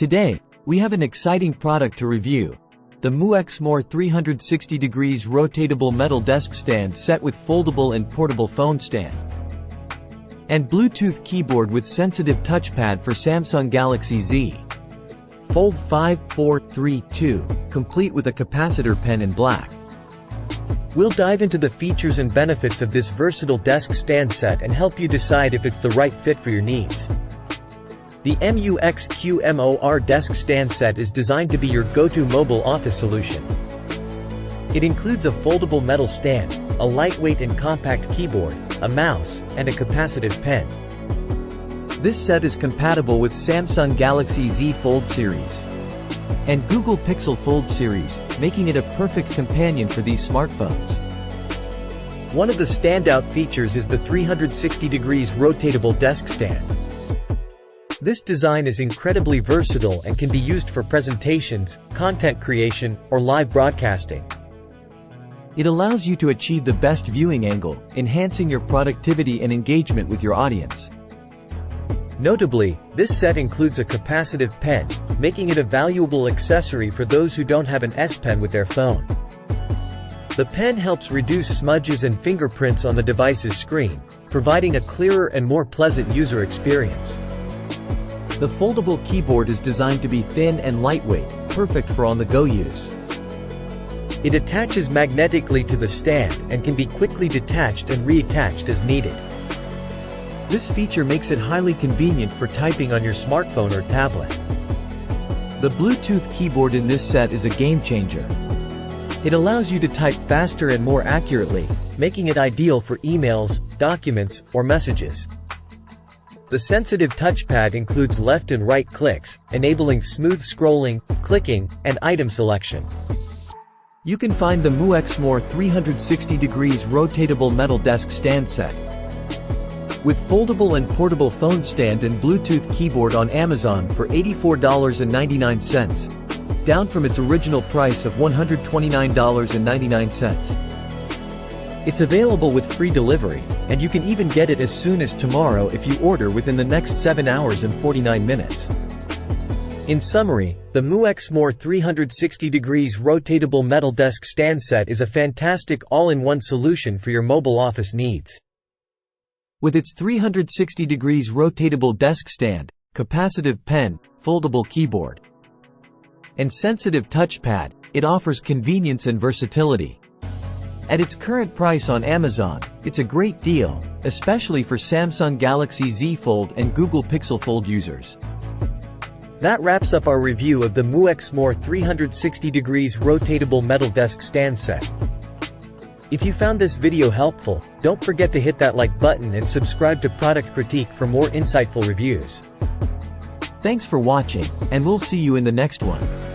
Today, we have an exciting product to review. The MUXQMOR 360 degrees rotatable metal desk stand set with foldable and portable phone stand. And Bluetooth keyboard with sensitive touchpad for Samsung Galaxy Z Fold 5432, complete with a capacitor pen in black. We'll dive into the features and benefits of this versatile desk stand set and help you decide if it's the right fit for your needs. The MUXQMOR desk stand set is designed to be your go-to mobile office solution. It includes a foldable metal stand, a lightweight and compact keyboard, a mouse, and a capacitive pen. This set is compatible with Samsung Galaxy Z Fold series and Google Pixel Fold series, making it a perfect companion for these smartphones. One of the standout features is the 360 degrees rotatable desk stand. This design is incredibly versatile and can be used for presentations, content creation, or live broadcasting. It allows you to achieve the best viewing angle, enhancing your productivity and engagement with your audience. Notably, this set includes a capacitive pen, making it a valuable accessory for those who don't have an S Pen with their phone. The pen helps reduce smudges and fingerprints on the device's screen, providing a clearer and more pleasant user experience. The foldable keyboard is designed to be thin and lightweight, perfect for on-the-go use. It attaches magnetically to the stand and can be quickly detached and reattached as needed. This feature makes it highly convenient for typing on your smartphone or tablet. The Bluetooth keyboard in this set is a game changer. It allows you to type faster and more accurately, making it ideal for emails, documents, or messages. The sensitive touchpad includes left and right clicks, enabling smooth scrolling, clicking, and item selection. You can find the MUXQMOR 360 degrees rotatable metal desk stand set with foldable and portable phone stand and Bluetooth keyboard on Amazon for $84.99, down from its original price of $129.99. It's available with free delivery, and you can even get it as soon as tomorrow if you order within the next 7 hours and 49 minutes. In summary, the MUXQMOR 360 degrees rotatable metal desk stand set is a fantastic all-in-one solution for your mobile office needs. With its 360 degrees rotatable desk stand, capacitive pen, foldable keyboard, and sensitive touchpad, it offers convenience and versatility. At its current price on Amazon, it's a great deal, especially for Samsung Galaxy Z Fold and Google Pixel Fold users. That wraps up our review of the MUXQMOR 360 degrees rotatable metal desk stand set. If you found this video helpful, don't forget to hit that like button and subscribe to Product Critique for more insightful reviews. Thanks for watching, and we'll see you in the next one.